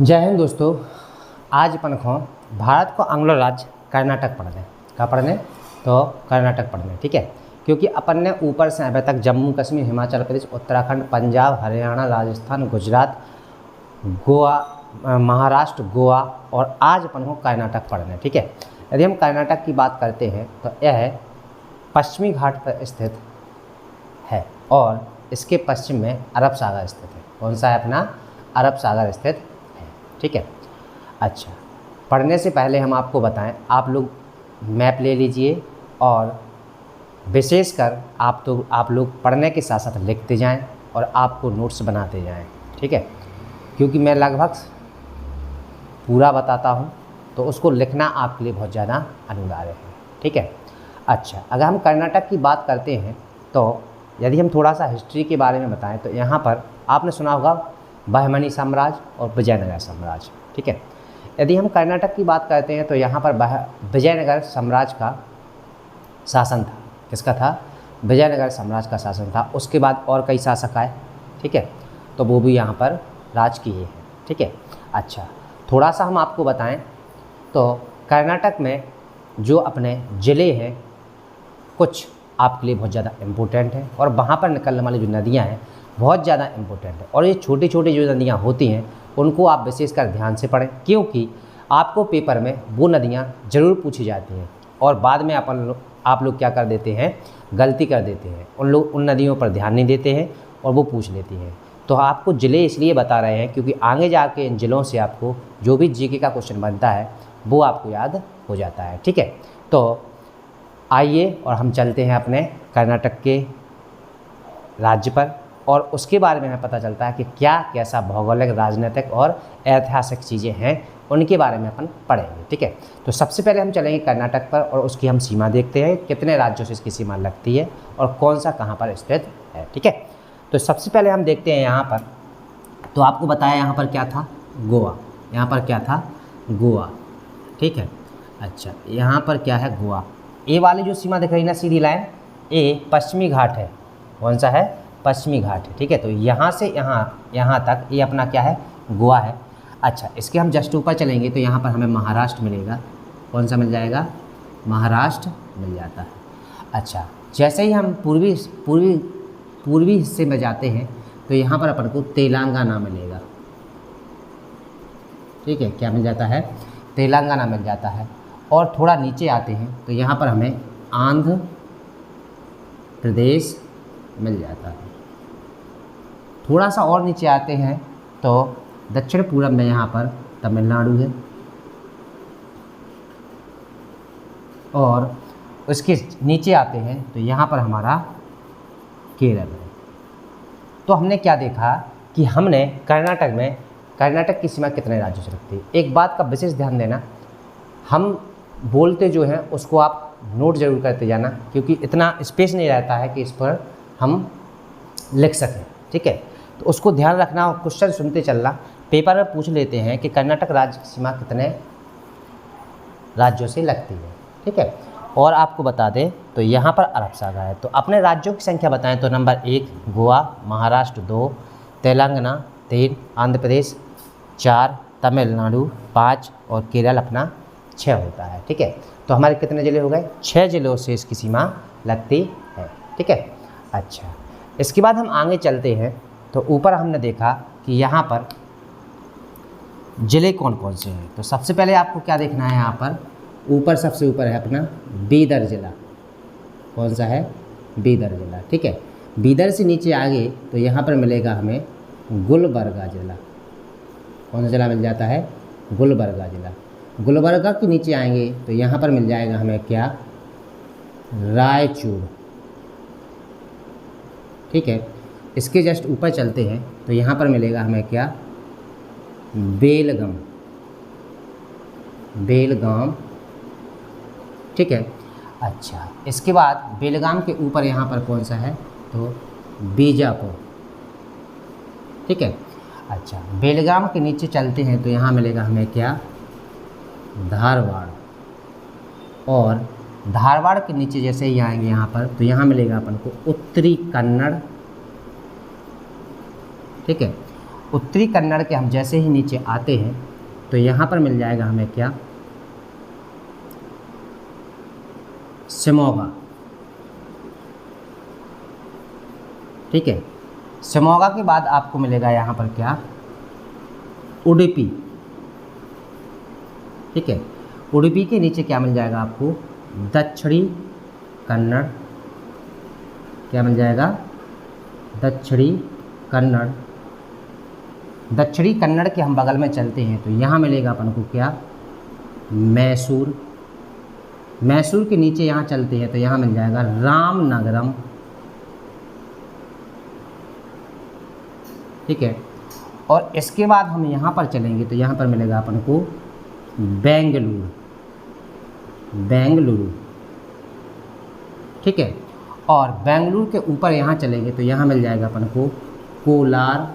जय हिंद दोस्तों। आज अपन को भारत को अंग्लो राज्य कर्नाटक पढ़ने का पढ़ने तो कर्नाटक पढ़ने, ठीक है। क्योंकि अपन ने ऊपर से अभी तक जम्मू कश्मीर, हिमाचल प्रदेश, उत्तराखंड, पंजाब, हरियाणा, राजस्थान, गुजरात, गोवा, महाराष्ट्र, गोवा और आज अपन को कर्नाटक पढ़ने, ठीक है। यदि हम कर्नाटक की बात करते हैं तो यह पश्चिमी घाट पर स्थित है और इसके पश्चिम में अरब सागर स्थित है। कौन सा है अपना? अरब सागर स्थित है, ठीक है। अच्छा, पढ़ने से पहले हम आपको बताएं, आप लोग मैप ले लीजिए और विशेषकर आप लोग पढ़ने के साथ साथ लिखते जाएं और आपको नोट्स बनाते जाएं, ठीक है। क्योंकि मैं लगभग पूरा बताता हूं तो उसको लिखना आपके लिए बहुत ज़्यादा अनिवार्य है, ठीक है। अच्छा, अगर हम कर्नाटक की बात करते हैं तो यदि हम थोड़ा सा हिस्ट्री के बारे में बताएं तो यहाँ पर आपने सुना होगा बहमनी साम्राज्य और विजयनगर साम्राज्य, ठीक है। यदि हम कर्नाटक की बात करते हैं तो यहाँ पर विजयनगर साम्राज्य का शासन था। किसका था? विजयनगर साम्राज्य का शासन था। उसके बाद और कई शासक आए, ठीक है, तो वो भी यहाँ पर राज किए हैं, ठीक है। अच्छा, थोड़ा सा हम आपको बताएं तो कर्नाटक में जो अपने ज़िले हैं कुछ आपके लिए बहुत ज़्यादा इम्पोर्टेंट है और वहाँ पर निकलने वाली जो नदियाँ हैं बहुत ज़्यादा इम्पोर्टेंट है। और ये छोटी छोटी जो नदियाँ होती हैं उनको आप विशेषकर ध्यान से पढ़ें, क्योंकि आपको पेपर में वो नदियाँ ज़रूर पूछी जाती हैं और बाद में आप लोग क्या कर देते हैं, गलती कर देते हैं। उन नदियों पर ध्यान नहीं देते हैं और वो पूछ लेती हैं। तो आपको ज़िले इसलिए बता रहे हैं क्योंकि आगे जाके इन ज़िलों से आपको जो भी जीके का क्वेश्चन बनता है वो आपको याद हो जाता है, ठीक है। तो आइए और हम चलते हैं अपने कर्नाटक के राज्य पर और उसके बारे में हमें पता चलता है कि क्या कैसा भौगोलिक, राजनीतिक और ऐतिहासिक चीज़ें हैं, उनके बारे में अपन पढ़ेंगे, ठीक है। तो सबसे पहले हम चलेंगे कर्नाटक पर और उसकी हम सीमा देखते हैं, कितने राज्यों से इसकी सीमा लगती है और कौन सा कहाँ पर स्थित है, ठीक है। तो सबसे पहले हम देखते हैं यहाँ पर, तो आपको बताया यहाँ पर क्या था? गोवा। यहाँ पर क्या था? गोवा, ठीक है। अच्छा, यहाँ पर क्या है? गोवा। ए वाली जो सीमा दिख रही है ना, सीधी लाइन, ए पश्चिमी घाट है। कौन सा है? पश्चिमी घाट है, ठीक है। तो यहाँ से यहाँ तक ये अपना क्या है? गोवा है। अच्छा, इसके हम जस्ट ऊपर चलेंगे तो यहाँ पर हमें महाराष्ट्र मिलेगा। कौन सा मिल जाएगा? महाराष्ट्र मिल जाता है। अच्छा, जैसे ही हम पूर्वी हिस्से में जाते हैं तो यहाँ पर अपन को तेलंगाना मिलेगा, ठीक है। क्या मिल जाता है? तेलंगाना मिल जाता है। और थोड़ा नीचे आते हैं तो यहाँ पर हमें आंध्र प्रदेश मिल जाता है। थोड़ा सा और नीचे आते हैं तो दक्षिण पूर्व में यहाँ पर तमिलनाडु है और उसके नीचे आते हैं तो यहाँ पर हमारा केरल है। तो हमने क्या देखा कि हमने कर्नाटक की सीमा कितने राज्यों से लगती है। एक बात का विशेष ध्यान देना, हम बोलते जो हैं उसको आप नोट ज़रूर करते जाना, क्योंकि इतना स्पेस नहीं रहता है कि इस पर हम लिख सकें, ठीक है। तो उसको ध्यान रखना और क्वेश्चन सुनते चलना। पेपर में पूछ लेते हैं कि कर्नाटक राज्य की सीमा कितने राज्यों से लगती है, ठीक है। और आपको बता दें तो यहाँ पर अरब सागर है। तो अपने राज्यों की संख्या बताएं तो नंबर 1 गोवा, महाराष्ट्र 2, तेलंगाना 3, आंध्र प्रदेश 4, तमिलनाडु 5 और केरल अपना 6 होता है, ठीक है। तो हमारे कितने ज़िले हो गए? 6 ज़िलों से इसकी सीमा लगती है, ठीक है। अच्छा, इसके बाद हम आगे चलते हैं तो ऊपर हमने देखा कि यहाँ पर ज़िले कौन कौन से हैं। तो सबसे पहले आपको क्या देखना है, यहाँ पर ऊपर सबसे ऊपर है अपना बीदर ज़िला। कौन सा है? बीदर ज़िला, ठीक है। बीदर से नीचे आगे तो यहाँ पर मिलेगा हमें गुलबर्गा ज़िला। कौन सा ज़िला मिल जाता है? गुलबर्गा ज़िला। गुलबर्गा के नीचे आएंगे तो यहाँ पर मिल जाएगा हमें क्या? रायचूर, ठीक है। इसके जस्ट ऊपर चलते हैं तो यहाँ पर मिलेगा हमें क्या? बेलगाम, ठीक है। अच्छा, इसके बाद बेलगाम के ऊपर यहाँ पर कौन सा है? तो बीजापुर, ठीक है। अच्छा, बेलगाम के नीचे चलते हैं तो यहाँ मिलेगा हमें क्या? धारवाड़। और धारवाड़ के नीचे जैसे ही आएंगे यहाँ पर तो यहाँ मिलेगा अपन को उत्तरी कन्नड़, ठीक है। उत्तरी कन्नड़ के हम जैसे ही नीचे आते हैं तो यहाँ पर मिल जाएगा हमें क्या, शिमोगा। ठीक है, शिमोगा के बाद आपको मिलेगा यहाँ पर क्या, उडुपी। ठीक है, उडुपी के नीचे क्या मिल जाएगा आपको, दक्षिणी कन्नड़। क्या मिल जाएगा, दक्षिणी कन्नड़। दक्षिणी कन्नड़ के हम बगल में चलते हैं तो यहाँ मिलेगा अपन को क्या, मैसूर। मैसूर के नीचे यहाँ चलते हैं तो यहाँ मिल जाएगा रामनगरम। ठीक है, और इसके बाद हम यहाँ पर चलेंगे तो यहाँ पर मिलेगा अपन को बेंगलुरु। बेंगलुरु। ठीक है, और बेंगलुरु के ऊपर यहाँ चलेंगे तो यहाँ मिल जाएगा अपन को कोलार।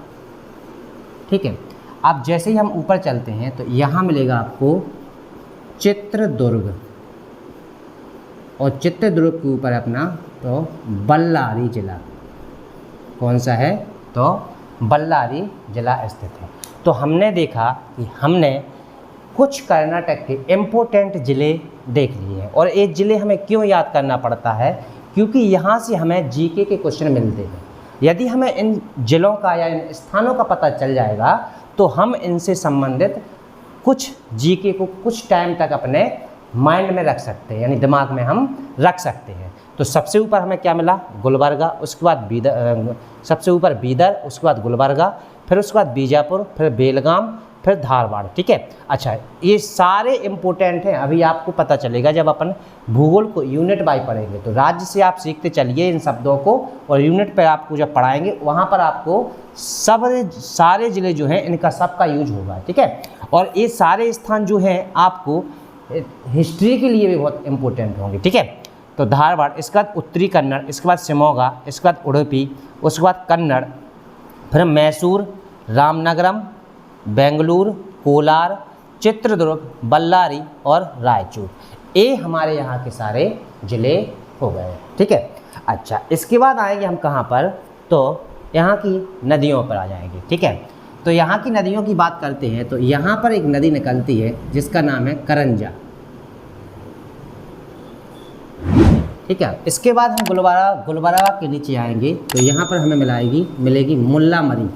ठीक है, अब जैसे ही हम ऊपर चलते हैं तो यहाँ मिलेगा आपको चित्रदुर्ग, और चित्रदुर्ग के ऊपर अपना तो बल्लारी जिला। कौन सा है, तो बल्लारी जिला स्थित है। तो हमने देखा कि हमने कुछ कर्नाटक के इम्पोर्टेंट ज़िले देख लिए हैं, और ये ज़िले हमें क्यों याद करना पड़ता है, क्योंकि यहाँ से हमें जीके के क्वेश्चन मिलते हैं। यदि हमें इन ज़िलों का या इन स्थानों का पता चल जाएगा तो हम इनसे संबंधित कुछ जीके को कुछ टाइम तक अपने माइंड में रख सकते हैं, यानी दिमाग में हम रख सकते हैं। तो सबसे ऊपर हमें क्या मिला, गुलबर्गा, उसके बाद बीदर, सबसे ऊपर बीदर, उसके बाद गुलबर्गा, फिर उसके बाद बीजापुर, फिर बेलगाम, फिर धारवाड़। ठीक है, अच्छा ये सारे इम्पोर्टेंट हैं। अभी आपको पता चलेगा जब अपन भूगोल को यूनिट बाय पढ़ेंगे, तो राज्य से आप सीखते चलिए इन शब्दों को, और यूनिट पर आपको जब पढ़ाएंगे वहाँ पर आपको सारे ज़िले जो हैं इनका सबका यूज होगा। ठीक है, और ये सारे स्थान जो हैं आपको हिस्ट्री के लिए भी बहुत इम्पोर्टेंट होंगे। ठीक है, तो धारवाड़, इसके बाद उत्तरी कन्नड़, इसके बाद शिमोगा, इसके बाद उडुपी, उसके बाद कन्नड़, फिर मैसूर, रामनगरम, बेंगलुरु, कोलार, चित्रदुर्ग, बल्लारी और रायचूर। ये हमारे यहाँ के सारे ज़िले हो गए। ठीक है, अच्छा इसके बाद आएंगे हम कहाँ पर, तो यहाँ की नदियों पर आ जाएंगे। ठीक है, तो यहाँ की नदियों की बात करते हैं तो यहाँ पर एक नदी निकलती है जिसका नाम है करंजा। ठीक है, इसके बाद हम गुलबर्गा के नीचे आएंगे तो यहाँ पर हमें मिलेगी मुल्ला मरी।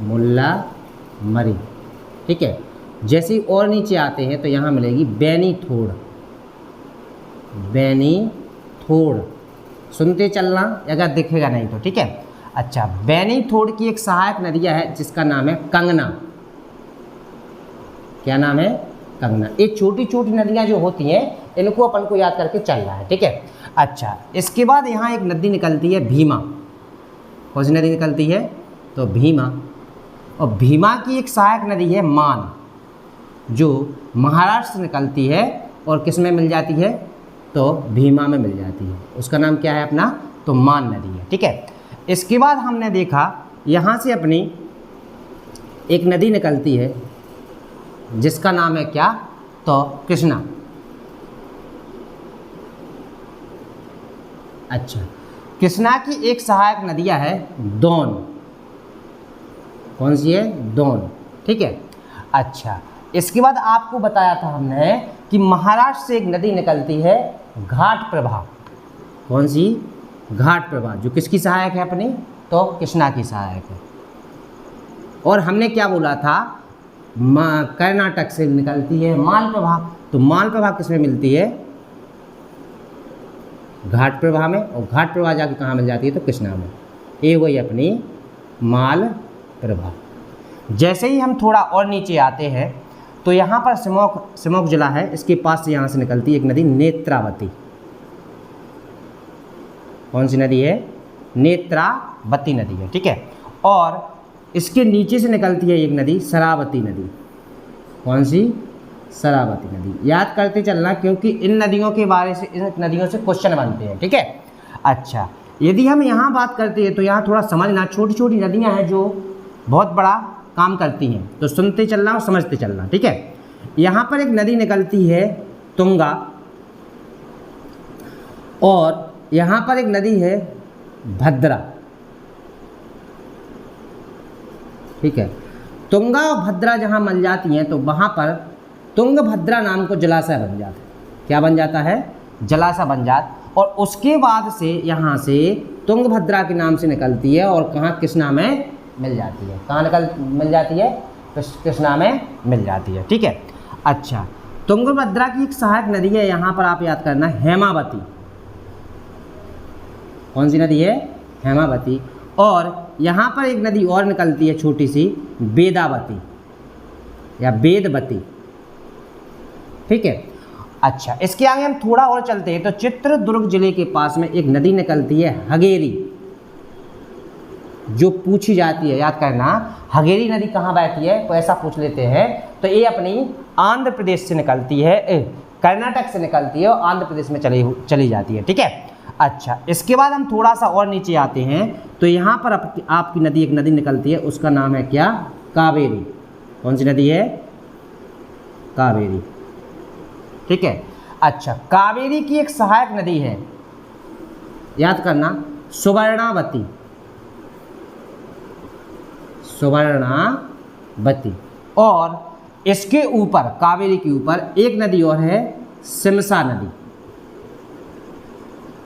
मुल्ला मरी। ठीक है, जैसे ही और नीचे आते हैं तो यहाँ मिलेगी बैनी थोड़। बैनी थोड़, सुनते चलना अगर दिखेगा नहीं तो। ठीक है, अच्छा बैनी थोड़ की एक सहायक नदियाँ है जिसका नाम है कंगना। क्या नाम है, कंगना। ये छोटी छोटी नदियाँ जो होती हैं इनको अपन को याद करके चलना है। ठीक है, अच्छा इसके बाद यहाँ एक नदी निकलती है भीमा। कौन सी नदी निकलती है, तो भीमा। और भीमा की एक सहायक नदी है मान, जो महाराष्ट्र से निकलती है और किस में मिल जाती है, तो भीमा में मिल जाती है। उसका नाम क्या है अपना, तो मान नदी है। ठीक है, इसके बाद हमने देखा यहाँ से अपनी एक नदी निकलती है जिसका नाम है क्या, तो कृष्णा। अच्छा, कृष्णा की एक सहायक नदियाँ है दोन। कौन सी है, दोन। ठीक है, अच्छा इसके बाद आपको बताया था हमने कि महाराष्ट्र से एक नदी निकलती है घाट प्रभा। कौन सी, घाट प्रभा, जो किसकी सहायक है अपनी, तो कृष्णा की सहायक है। और हमने क्या बोला था, कर्नाटक से निकलती है मालप्रभा। तो मालप्रभा किस में मिलती है, घाट प्रभा में, और घाट प्रभा जाके कहाँ मिल जाती है, तो कृष्णा में। ये वही अपनी मालप्रभा। जैसे ही हम थोड़ा और नीचे आते हैं तो यहाँ पर सिमोग जिला है, इसके पास से यहाँ से निकलती है एक नदी नेत्रावती। कौन सी नदी है, नेत्रावती नदी है। ठीक है, और इसके नीचे से निकलती है एक नदी शरावती नदी। कौन सी, शरावती नदी। याद करते चलना क्योंकि इन नदियों के बारे से, इन नदियों से क्वेश्चन बनते हैं। ठीक है, अच्छा यदि हम यहाँ बात करते हैं तो यहाँ थोड़ा समझना, छोटी छोटी नदियाँ हैं जो बहुत बड़ा काम करती हैं, तो सुनते चलना और समझते चलना। ठीक है, यहाँ पर एक नदी निकलती है तुंगा, और यहाँ पर एक नदी है भद्रा। ठीक है। तुंगा और भद्रा जहाँ मिल जाती हैं तो वहाँ पर तुंगभद्रा नाम को जलाशय बन जाता है। क्या बन जाता है? जलाशय बन जाता। और उसके बाद से यहाँ से तुंगभद्रा के नाम से निकलती है और कहाँ? कृष्णा में मिल जाती है। कहाँ मिल जाती है? कृष्णा में मिल जाती है। ठीक है। अच्छा, तुंगभद्रा की एक सहायक नदी है, यहाँ पर आप याद करना, हेमावती। कौन सी नदी है? हेमावती। और यहाँ पर एक नदी और निकलती है छोटी सी, वेदावती या वेदवती। ठीक है। अच्छा, इसके आगे हम थोड़ा और चलते हैं तो चित्रदुर्ग जिले के पास में एक नदी निकलती है हगेरी, जो पूछी जाती है, याद करना, हगेरी नदी कहाँ बहती है? तो ऐसा पूछ लेते हैं। तो ये अपनी आंध्र प्रदेश से निकलती है, कर्नाटक से निकलती है और आंध्र प्रदेश में चली जाती है। ठीक है। अच्छा, इसके बाद हम थोड़ा सा और नीचे आते हैं तो यहाँ पर आपकी नदी, एक नदी निकलती है, उसका नाम है क्या? कावेरी। कौन सी नदी है? कावेरी। ठीक है। अच्छा, कावेरी की एक सहायक नदी है, याद करना, सुवर्णावती। सुवर्णावती। और इसके ऊपर, कावेरी के ऊपर एक नदी और है, सिमसा नदी।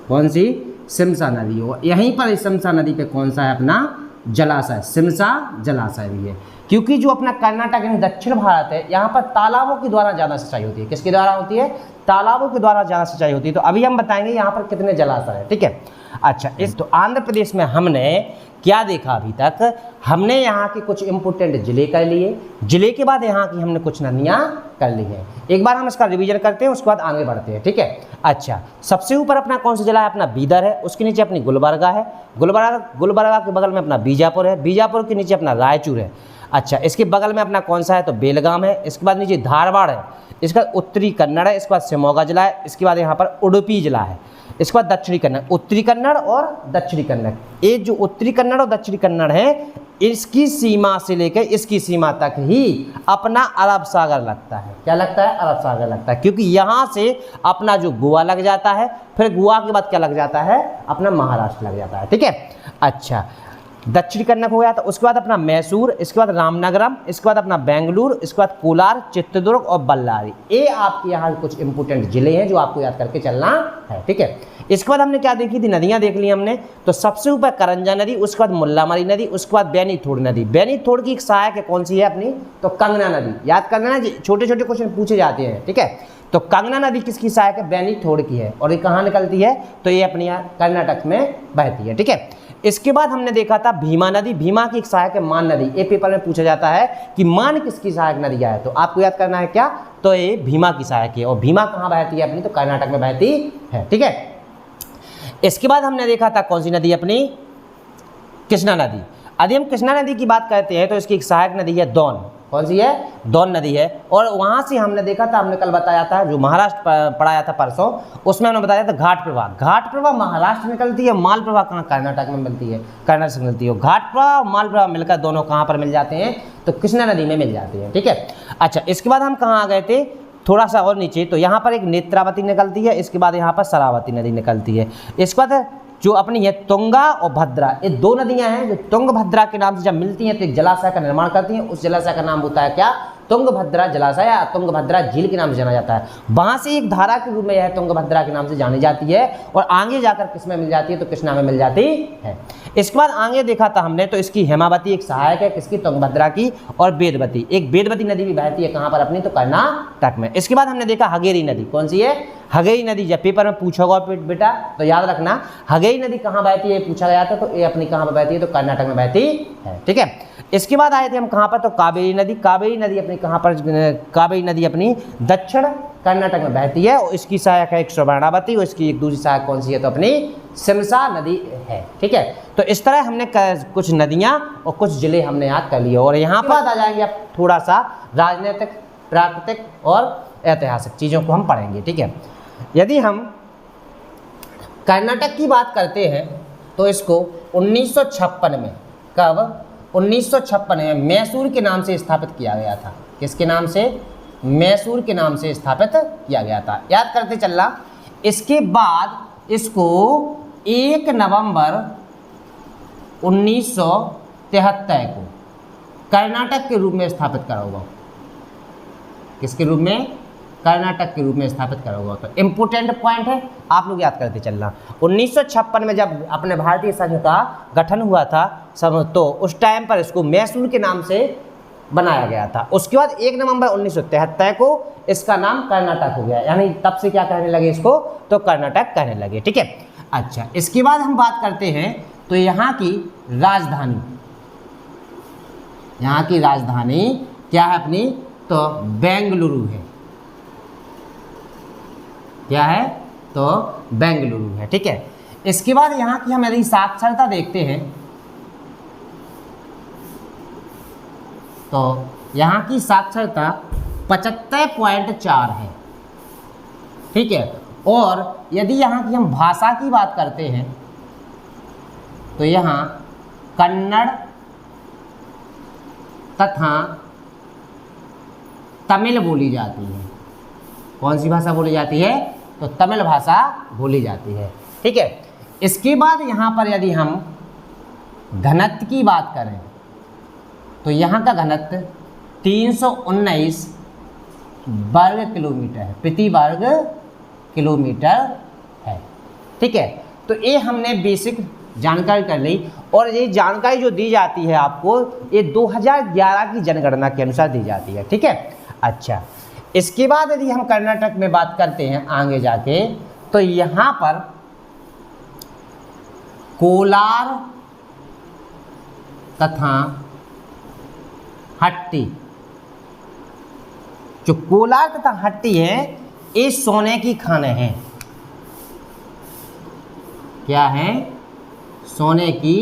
कौन सी? सिमसा नदी। हो यहीं पर इस सिमसा नदी पे कौन सा है अपना? जलाशय, सिमसा जलाशय भी है। क्योंकि जो अपना कर्नाटक यानी दक्षिण भारत है, यहाँ पर तालाबों के द्वारा ज़्यादा सिंचाई होती है। किसके द्वारा होती है? तालाबों के द्वारा ज़्यादा सिंचाई होती है। तो अभी हम बताएंगे यहाँ पर कितने जलाशय है। ठीक है। अच्छा, इस तो आंध्र प्रदेश में हमने क्या देखा अभी तक? हमने यहाँ के कुछ इंपोर्टेंट जिले कर लिए, जिले के बाद यहाँ की हमने कुछ नदियाँ कर ली हैं। एक बार हम इसका रिवीजन करते हैं, उसके बाद आगे बढ़ते हैं। ठीक है। अच्छा, सबसे ऊपर अपना कौन सा जिला है? अपना बीदर है। उसके नीचे अपनी गुलबर्गा है। गुलबर्गा के बगल में अपना बीजापुर है। बीजापुर के नीचे अपना रायचूर है। अच्छा, इसके बगल में अपना कौन सा है? तो बेलगाम है। इसके बाद नीचे धारवाड़ है। इसके बाद उत्तरी कन्नड़ है। इसके बाद शिवमोगा जिला है। इसके बाद यहाँ पर उडुपी जिला है। इसके बाद दक्षिणी कन्नड़, उत्तरी कन्नड़ और दक्षिणी कन्नड़। ये जो उत्तरी कन्नड़ और दक्षिणी कन्नड़ है, इसकी सीमा से लेकर इसकी सीमा तक ही अपना अरब सागर लगता है। क्या लगता है? अरब सागर लगता है। क्योंकि यहाँ से अपना जो गोवा लग जाता है, फिर गोवा के बाद क्या लग जाता है? अपना महाराष्ट्र लग जाता है। ठीक है। अच्छा, दक्षिणी कन्नड़ हो गया था। उसके बाद अपना मैसूर, इसके बाद रामनगरम, इसके बाद अपना बेंगलुरु, इसके बाद कोलार, चित्रदुर्ग और बल्लारी। ये आपके यहाँ कुछ इंपोर्टेंट जिले हैं जो आपको याद करके चलना है। ठीक है। इसके बाद हमने क्या देखी थी? नदियाँ देख ली हमने। तो सबसे ऊपर करंजा नदी, उसके बाद मुल्लामारी नदी, उसके बाद बेनीथोड़ नदी। बेनीथोड़ की एक सहायक है, कौन सी है अपनी? तो कंगना नदी। याद करना ना, छोटे छोटे क्वेश्चन पूछे जाते हैं। ठीक है। तो कंगना नदी किसकी सहायक है? बेनीथोड़ की है। और ये कहाँ निकलती है? तो ये अपनी कर्नाटक में बहती है। ठीक है। इसके बाद हमने देखा था भीमा नदी। भीमा की एक सहायक है मान नदी। ये पेपर में पूछा जाता है कि मान किसकी सहायक नदी है, तो आपको याद करना है क्या? तो ये भीमा की सहायक है। और भीमा कहाँ बहती है अपनी? तो कर्नाटक में बहती है। ठीक है। इसके बाद हमने देखा था कौन सी नदी अपनी? कृष्णा नदी। यदि हम कृष्णा नदी की बात करते हैं तो इसकी एक सहायक नदी है दोन। कौन सी है? दोन नदी है। और वहाँ से हमने देखा था, हमने कल बताया था, जो महाराष्ट्र पढ़ाया था परसों, उसमें हमने बताया था घाट प्रवाह। घाट प्रवाह महाराष्ट्र निकलती है, माल प्रवाह कहाँ? कर्नाटक में मिलती है, कर्नाटक से मिलती है। घाट प्रवाह और माल प्रवाह मिलकर दोनों कहाँ पर मिल जाते हैं? तो कृष्णा नदी में मिल जाते हैं। ठीक है। अच्छा, इसके बाद हम कहाँ आ गए थे? थोड़ा सा और नीचे, तो यहाँ पर एक नेत्रावती निकलती है। इसके बाद यहाँ पर शरावती नदी निकलती है। इसके बाद जो अपनी है तुंगा और भद्रा, ये दो नदियां हैं जो तुंगभद्रा के नाम से जब मिलती हैं तो एक जलाशय का निर्माण करती हैं। उस जलाशय का नाम होता है क्या? तुंगभद्रा जलाशय या तुंगभद्रा झील के नाम से जाना जाता है। वहाँ से एक धारा के रूप में यह तुंगभद्रा के नाम से जानी जाती है और आगे जाकर किस में मिल जाती है? तो कृष्णा में मिल जाती है। इसके बाद आगे देखा था हमने, तो इसकी हेमावती एक सहायक है, किसकी? तुंगभद्रा की। और वेदवती, एक वेदवती नदी भी बहती है कहाँ पर अपनी? तो कर्नाटक में। इसके बाद हमने देखा हगेरी नदी। कौन सी है? हगेरी नदी। जब पेपर में पूछा होगा बेटा तो याद रखना, हगेरी नदी कहाँ बहती है पूछा गया था, तो ये अपनी कहाँ पर बहती है? तो कर्नाटक में बहती है। ठीक है। इसके बाद आए थे हम कहाँ पर? तो कावेरी नदी। कावेरी नदी अपनी कहाँ पर? कावेरी नदी अपनी दक्षिण कर्नाटक में बहती है और इसकी सहायक है एक सुवर्णावती और इसकी एक दूसरी सहायक कौन सी है? तो अपनी सिमसा नदी है। ठीक है। तो इस तरह हमने कुछ नदियाँ और कुछ जिले हमने याद कर लिए। और यहाँ पर आ जाएंगे अब थोड़ा सा राजनीतिक, प्राकृतिक और ऐतिहासिक चीज़ों को हम पढ़ेंगे। ठीक है। यदि हम कर्नाटक की बात करते हैं तो इसको 1956 में, कब? 1956 में मैसूर के नाम से स्थापित किया गया था। किसके नाम से? मैसूर के नाम से स्थापित किया गया था। याद करते चलना। इसके बाद इसको 1 नवंबर 1973 को कर्नाटक के रूप में स्थापित करा हुआ। किसके रूप में? कर्नाटक के रूप में स्थापित करा हुआ। तो इम्पोर्टेंट पॉइंट है, आप लोग याद करते चलना। 1956 में जब अपने भारतीय संघ का गठन हुआ था सब, तो उस टाइम पर इसको मैसूर के नाम से बनाया गया था। उसके बाद 1 नवंबर 1973 को इसका नाम कर्नाटक हो गया, यानी तब से क्या कहने लगे इसको? तो कर्नाटक कहने लगे। ठीक है, अच्छा इसके बाद हम बात करते हैं तो यहाँ की राजधानी, यहाँ की राजधानी क्या है अपनी? तो बेंगलुरु है। क्या है? तो बेंगलुरु है। ठीक है, इसके बाद यहाँ की हम यदि साक्षरता देखते हैं तो यहाँ की साक्षरता 75.4 है। ठीक है, और यदि यहाँ की हम भाषा की बात करते हैं तो यहाँ कन्नड़ तथा तमिल बोली जाती है। कौन सी भाषा बोली जाती है? तो तमिल भाषा बोली जाती है। ठीक है, इसके बाद यहाँ पर यदि हम घनत्व की बात करें तो यहाँ का घनत्व 319 वर्ग किलोमीटर है, प्रति वर्ग किलोमीटर है। ठीक है, तो ये हमने बेसिक जानकारी कर ली, और ये जानकारी जो दी जाती है आपको, ये 2011 की जनगणना के अनुसार दी जाती है। ठीक है, अच्छा इसके बाद यदि हम कर्नाटक में बात करते हैं आगे जाके, तो यहाँ पर कोलार तथा हट्टी, जो कोलार तथा हट्टी है ये सोने की खानें हैं। क्या है? सोने की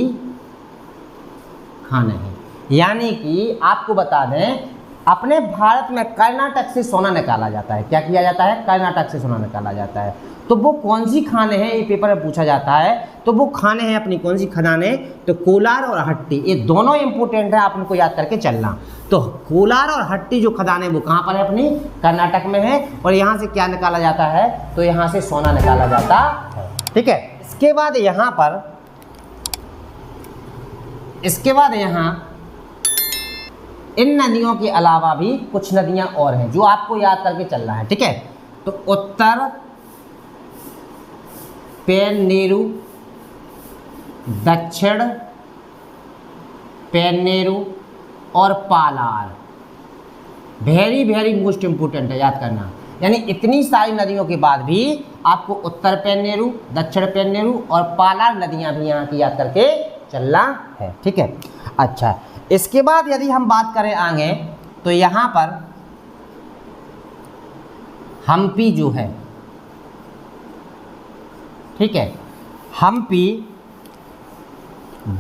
खानें हैं। यानी कि आपको बता दें, अपने भारत में कर्नाटक से सोना निकाला जाता है। क्या किया जाता है? कर्नाटक से सोना निकाला जाता है। तो वो कौन सी खानें हैं, ये पेपर में पूछा जाता है। तो वो खानें हैं अपनी कौन सी खदानें? तो कोलार और हट्टी, ये दोनों इंपॉर्टेंट है, आप इनको याद करके चलना। तो कोलार और हट्टी जो खदानें वो कहाँ पर है? अपनी कर्नाटक में है। और यहाँ से क्या निकाला जाता है? तो यहाँ से सोना निकाला जाता है। ठीक है, इसके बाद यहाँ पर, इसके बाद यहाँ इन नदियों के अलावा भी कुछ नदियां और हैं जो आपको याद करके चलना है। ठीक है, तो उत्तर पेन्नेरू, दक्षिण पेन्नेरू और Palar. Very very most important है, याद करना। यानी इतनी सारी नदियों के बाद भी आपको उत्तर पेन्नेरू, दक्षिण पेन्नेरू और पालार नदियां भी यहाँ की याद करके चलना है। ठीक है, अच्छा इसके बाद यदि हम बात करें आगे, तो यहाँ पर हम्पी जो है, ठीक है, हम्पी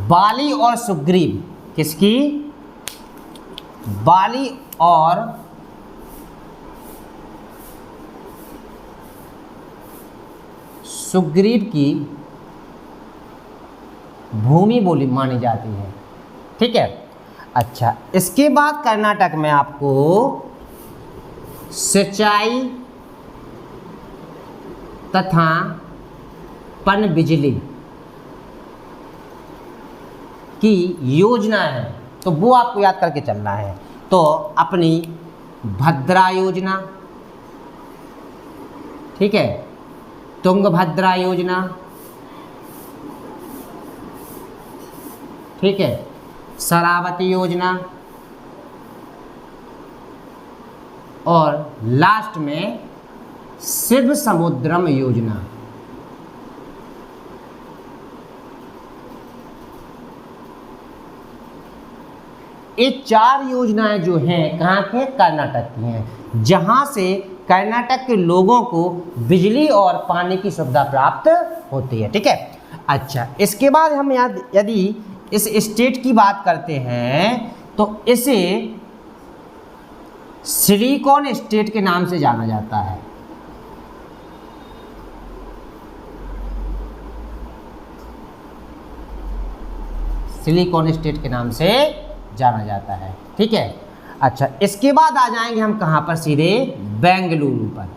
बाली और सुग्रीव, किसकी? बाली और सुग्रीव की भूमि बोली मानी जाती है। ठीक है, अच्छा इसके बाद कर्नाटक में आपको सिंचाई तथा पनबिजली की योजना है, तो वो आपको याद करके चलना है। तो अपनी भद्रा योजना, ठीक है, तुंगभद्रा योजना, ठीक है, शरावती योजना और लास्ट में शिव समुद्रम योजना। ये 4 योजनाएं जो हैं कहाँ के? कर्नाटक की हैं, जहाँ से कर्नाटक के लोगों को बिजली और पानी की सुविधा प्राप्त होती है। ठीक है, अच्छा इसके बाद हम यदि इस स्टेट की बात करते हैं तो इसे सिलिकॉन स्टेट के नाम से जाना जाता है। सिलिकॉन स्टेट के नाम से जाना जाता है। ठीक है, अच्छा इसके बाद आ जाएंगे हम कहाँ पर? सीधे बेंगलुरु पर।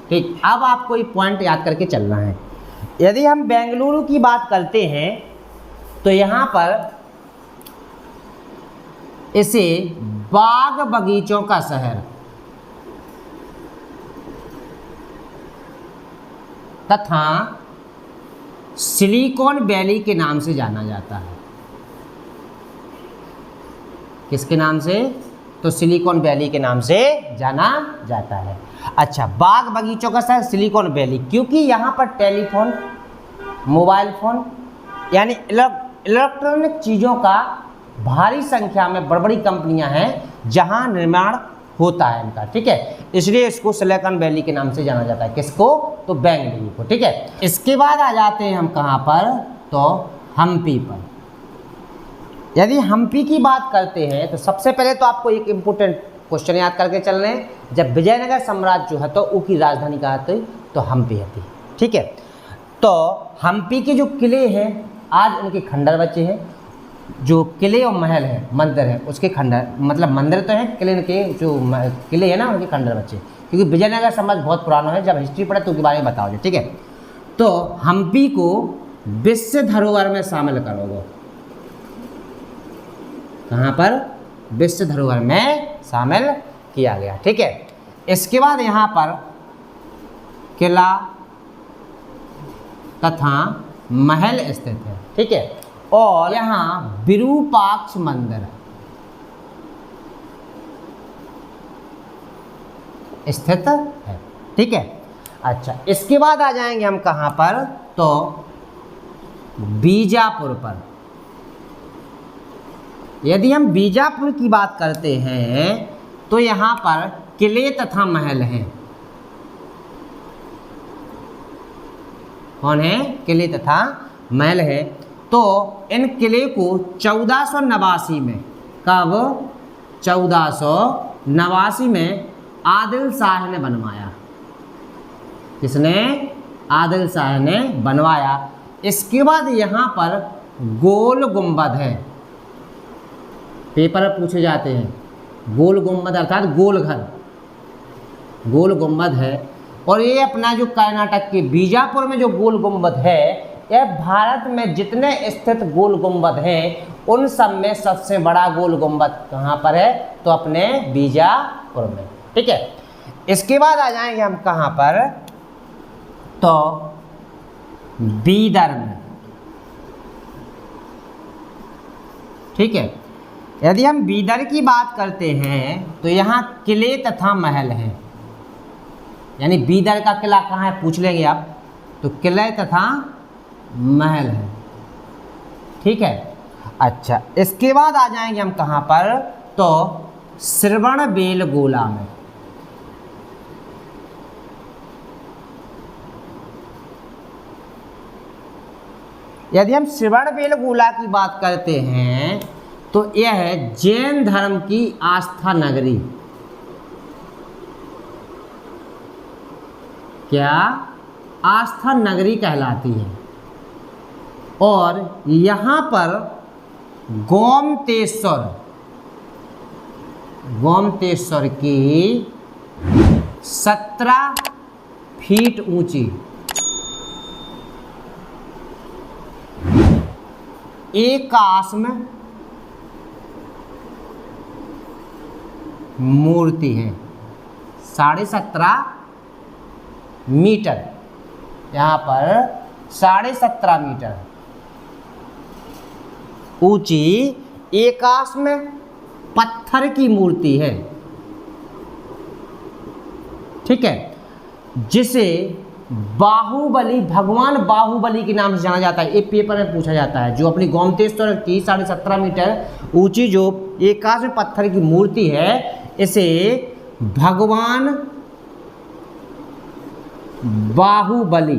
ठीक, अब आपको एक पॉइंट याद करके चलना है। यदि हम बेंगलुरु की बात करते हैं तो यहाँ पर इसे बाग बगीचों का शहर तथा सिलिकॉन वैली के नाम से जाना जाता है। किसके नाम से? तो सिलिकॉन वैली के नाम से जाना जाता है। अच्छा, बाग बगीचों का शहर सिलिकॉन वैली, क्योंकि यहाँ पर टेलीफोन, मोबाइल फोन यानी इलेक्ट्रॉनिक चीज़ों का भारी संख्या में बड़ी बड़ी कंपनियां हैं जहां निर्माण होता है इनका, ठीक है। इसलिए इसको सिलिकॉन वैली के नाम से जाना जाता है। किसको? तो बेंगलुरु को, ठीक है। इसके बाद आ जाते हैं हम कहाँ पर? तो हम्पी पर। यदि हम्पी की बात करते हैं तो सबसे पहले तो आपको एक इम्पोर्टेंट क्वेश्चन याद करके चल रहे हैं। जब विजयनगर साम्राज्य जो है तो उसकी राजधानी कहाँ थी? तो हम्पी थी, ठीक है। तो हम्पी के जो किले हैं आज उनके खंडर बचे हैं। जो किले और महल है, मंदिर है, उसके खंडर, मतलब मंदिर तो है, किले के जो किले हैं ना उनके खंडर बचे, क्योंकि विजयनगर साम्राज्य बहुत पुराना है। जब हिस्ट्री पढ़े तो उसके बारे में बताओगे, ठीक है। तो हम्पी को विश्व धरोहर में शामिल करोगे। कहाँ पर? विश्व धरोहर में शामिल किया गया, ठीक है। इसके बाद यहाँ पर किला तथा महल स्थित है, ठीक है। और यहाँ विरूपाक्ष मंदिर स्थित है, ठीक है। अच्छा, इसके बाद आ जाएंगे हम कहाँ पर? तो बीजापुर पर। यदि हम बीजापुर की बात करते हैं तो यहाँ पर किले तथा महल हैं। कौन है? किले तथा महल है। तो इन किले को 1489 में, कब? 1489 में आदिल शाह ने बनवाया। किसने? आदिल शाह ने बनवाया। इसके बाद यहाँ पर गोल गुंबद है, पेपर में पूछे जाते हैं। गोल गुंबद अर्थात गोल घर, गोल गुंबद है। और ये अपना जो कर्नाटक के बीजापुर में जो गोल गुंबद है, यह भारत में जितने स्थित गोल गुंबद हैं उन सब में सबसे बड़ा गोल गुंबद कहाँ पर है? तो अपने बीजापुर में, ठीक है। इसके बाद आ जाएंगे हम कहाँ पर? तो बीदर में, ठीक है। यदि हम बीदर की बात करते हैं तो यहाँ किले तथा महल हैं। यानी बीदर का किला कहाँ है पूछ लेंगे आप, तो किले तथा महल है, ठीक है। अच्छा, इसके बाद आ जाएंगे हम कहाँ पर? तो श्रवणबेलगोला में। यदि हम श्रवणबेलगोला की बात करते हैं तो यह है जैन धर्म की आस्था नगरी। क्या? आस्था नगरी कहलाती है। और यहाँ पर गोमतेश्वर की 17 फीट ऊंची एकाश्म मूर्ति है। 17.5 मीटर, यहाँ पर 17.5 मीटर ऊंची एकाश्म पत्थर की मूर्ति है, ठीक है। जिसे बाहुबली, भगवान बाहुबली के नाम से जाना जाता है। एक पेपर में पूछा जाता है। जो अपनी गोमतेश्वर की 17.5 मीटर ऊंची जो एकाश्म पत्थर की मूर्ति है, इसे भगवान बाहुबली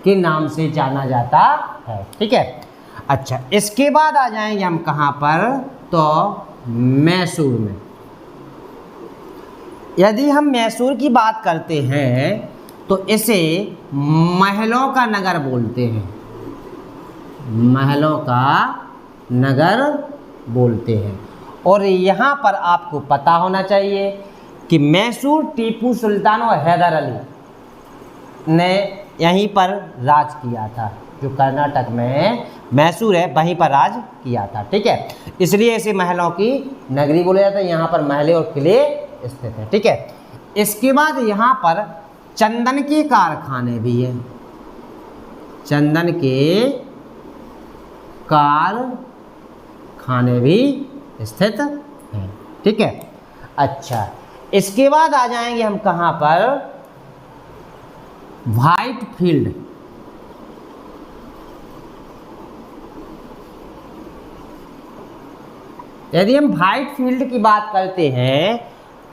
के नाम से जाना जाता है, ठीक है। अच्छा, इसके बाद आ जाएंगे हम कहाँ पर? तो मैसूर में। यदि हम मैसूर की बात करते हैं तो इसे महलों का नगर बोलते हैं। महलों का नगर बोलते हैं। और यहाँ पर आपको पता होना चाहिए कि मैसूर टीपू सुल्तान और हैदर अली ने यहीं पर राज किया था, जो कर्नाटक में मैसूर है वहीं पर राज किया था। ठीक है, इसलिए इसे महलों की नगरी बोला जाता है। यहाँ पर महलें और किले स्थित हैं। ठीक है, इसके बाद यहाँ पर चंदन के कारखाने भी हैं, चंदन के कारखाने भी स्थित हैं। ठीक है, अच्छा इसके बाद आ जाएंगे हम कहाँ पर, व्हाइट फील्ड। यदि हम व्हाइट फील्ड की बात करते हैं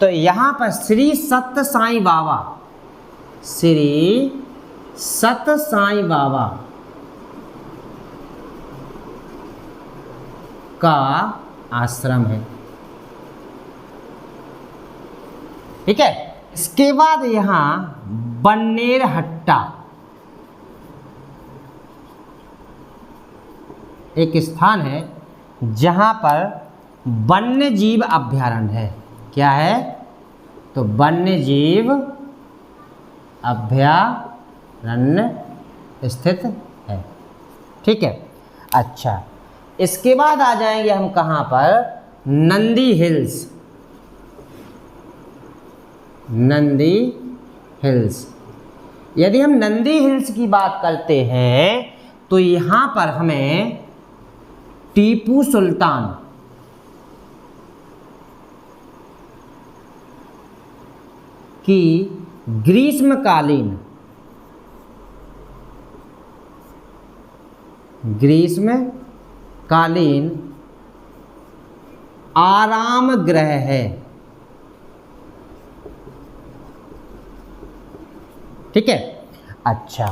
तो यहाँ पर श्री सत्य साईं बाबा, श्री सत्य साईं बाबा का आश्रम है। ठीक है, इसके बाद यहाँ बन्नेरहट्टा एक स्थान है जहाँ पर वन्य जीव अभयारण्य है। क्या है, तो वन्य जीव अभयारण्य स्थित है। ठीक है, अच्छा इसके बाद आ जाएंगे हम कहाँ पर, नंदी हिल्स, नंदी हिल्स। यदि हम नंदी हिल्स की बात करते हैं तो यहाँ पर हमें टीपू सुल्तान की ग्रीष्मकालीन आराम गृह है। ठीक है, अच्छा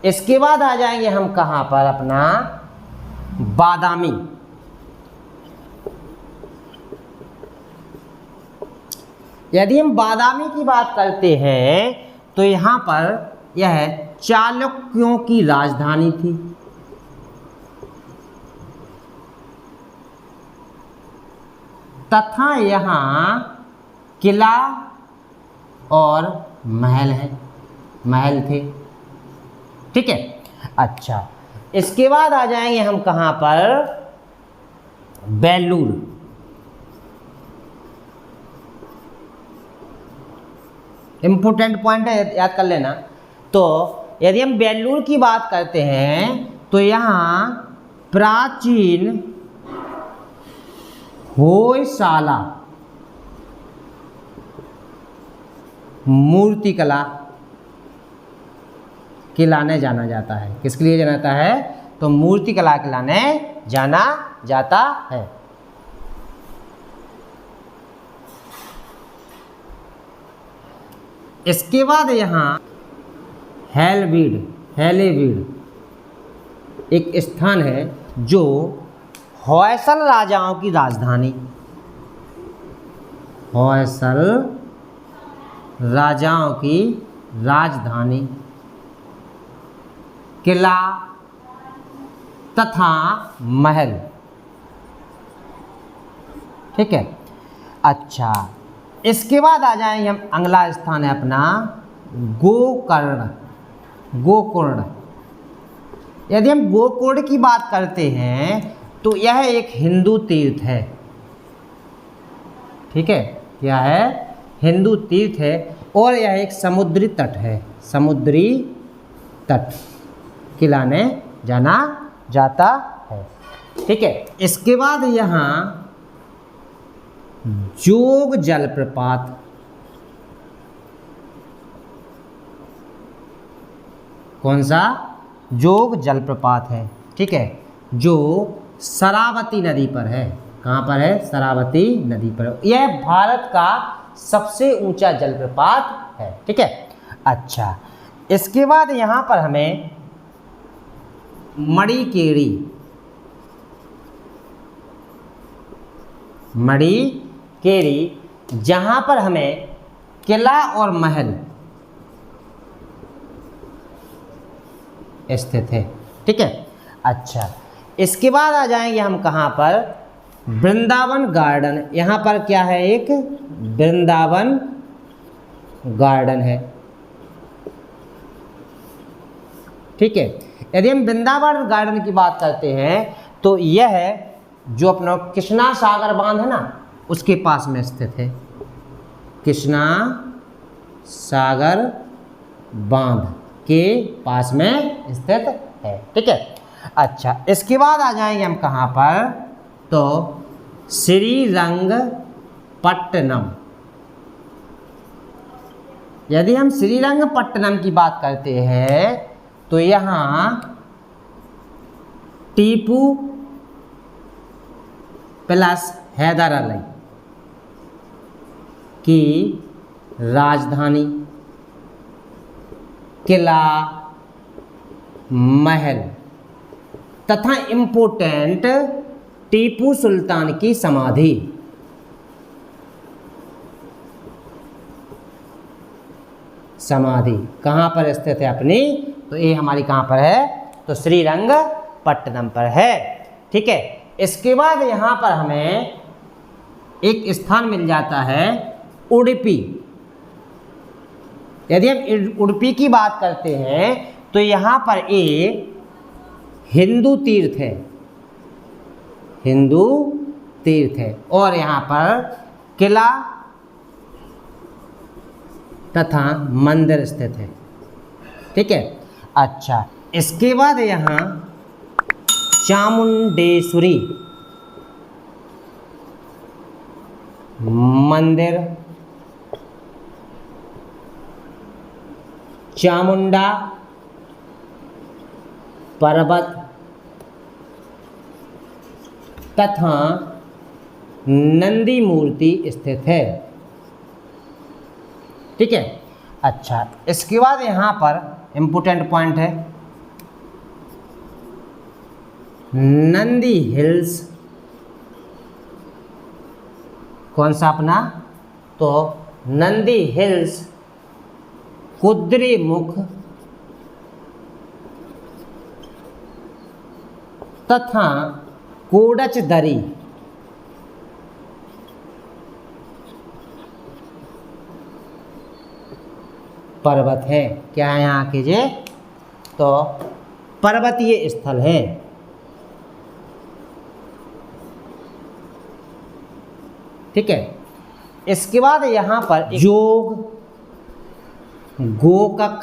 इसके बाद आ जाएंगे हम कहाँ पर, अपना बादामी। यदि हम बादामी की बात करते हैं तो यहाँ पर यह चालुक्यों की राजधानी थी। तथा यहाँ किला और महल है, महल थे। ठीक है, अच्छा इसके बाद आ जाएंगे हम कहाँ पर, बेलूर। इम्पोर्टेंट पॉइंट है, याद कर लेना। तो यदि हम बेलूर की बात करते हैं तो यहाँ प्राचीन होयसाला मूर्तिकला खिलाने जाना जाता है। किसके लिए जाना जाता है, तो मूर्तिकला खिलाने जाना जाता है। इसके बाद यहाँ हेलेवीड एक स्थान है जो होयसल राजाओं की राजधानी, होयसल राजाओं की राजधानी, किला तथा महल। ठीक है, अच्छा इसके बाद आ जाएंगे हम, अगला स्थान है अपना गोकर्ण। यदि हम गोकर्ण की बात करते हैं तो यह एक हिंदू तीर्थ है। ठीक है, यह है हिंदू तीर्थ है और यह एक समुद्री तट है, समुद्री तट खिलाने जाना जाता है। ठीक है, इसके बाद यहाँ जोग जलप्रपात, कौन सा, जोग जलप्रपात है। ठीक है, जो शरावती नदी पर है। कहाँ पर है, शरावती नदी पर। यह भारत का सबसे ऊंचा जलप्रपात है। ठीक है, अच्छा इसके बाद यहाँ पर हमें मड़िकेरी, जहाँ पर हमें किला और महल स्थित है। ठीक है, अच्छा इसके बाद आ जाएंगे हम कहाँ पर, वृंदावन गार्डन। यहाँ पर क्या है, एक वृंदावन गार्डन है। ठीक है। यदि हम वृंदावन गार्डन की बात करते हैं तो यह जो अपना कृष्णा सागर बांध है ना, उसके पास में स्थित है। कृष्णा सागर बांध के पास में स्थित है, ठीक है। अच्छा, इसके बाद आ जाएंगे हम कहाँ पर, तो श्रीरंगपट्टनम। यदि हम श्रीरंगपट्टनम की बात करते हैं तो यहाँ टीपू प्लस हैदर अली की राजधानी, किला, महल तथा इम्पोर्टेंट टीपू सुल्तान की समाधि कहाँ पर स्थित है अपनी, तो ये हमारी कहाँ पर है, तो श्रीरंगपट्टनम पर है, ठीक है। इसके बाद यहाँ पर हमें एक स्थान मिल जाता है उडुपी। यदि हम उडुपी की बात करते हैं तो यहाँ पर एक हिंदू तीर्थ है और यहाँ पर किला तथा मंदिर स्थित है, ठीक है। अच्छा, इसके बाद यहाँ चामुंडेश्वरी मंदिर, चामुंडा पर्वत तथा नंदी मूर्ति स्थित है, ठीक है। अच्छा, इसके बाद यहाँ पर इम्पोर्टेंट पॉइंट है नंदी हिल्स। कौन सा अपना, तो नंदी हिल्स कुद्रेमुख तथा कोडचदरी पर्वत है। क्या है यहाँ के जे, तो पर्वतीय स्थल है, ठीक है। इसके बाद यहाँ पर योग, गोकक,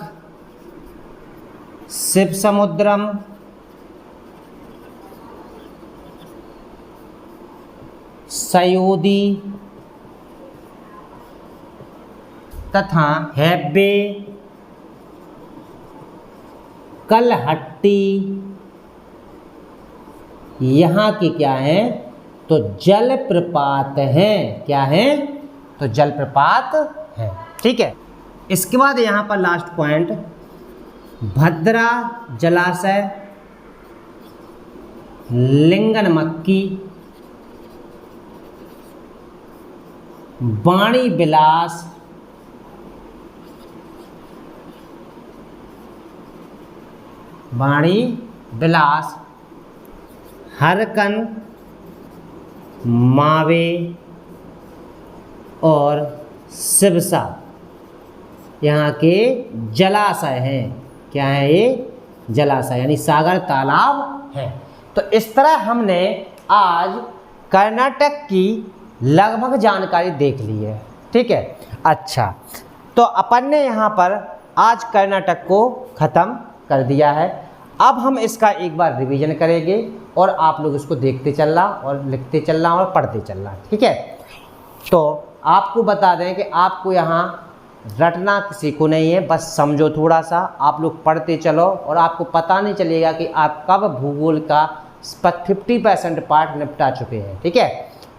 शिव समुद्रम, सयोदी तथा हैब्बे, कलहट्टी यहाँ की क्या है, तो जलप्रपात हैं। क्या है, तो जलप्रपात है, ठीक है। इसके बाद यहाँ पर लास्ट पॉइंट भद्रा जलाशय, लिंगनमक्की, वाणी विलास, हरकन, मावे और सिरसा यहाँ के जलाशय हैं। क्या है ये, जलाशय यानी सागर तालाब है। तो इस तरह हमने आज कर्नाटक की लगभग जानकारी देख ली है, ठीक है। अच्छा, तो अपन ने यहाँ पर आज कर्नाटक को ख़त्म कर दिया है। अब हम इसका एक बार रिवीजन करेंगे और आप लोग इसको देखते चलना और लिखते चलना और पढ़ते चलना, ठीक है। तो आपको बता दें कि आपको यहाँ रटना किसी को नहीं है, बस समझो थोड़ा सा, आप लोग पढ़ते चलो और आपको पता नहीं चलेगा कि आप कब भूगोल का 50% पार्ट निपटा चुके हैं, ठीक है।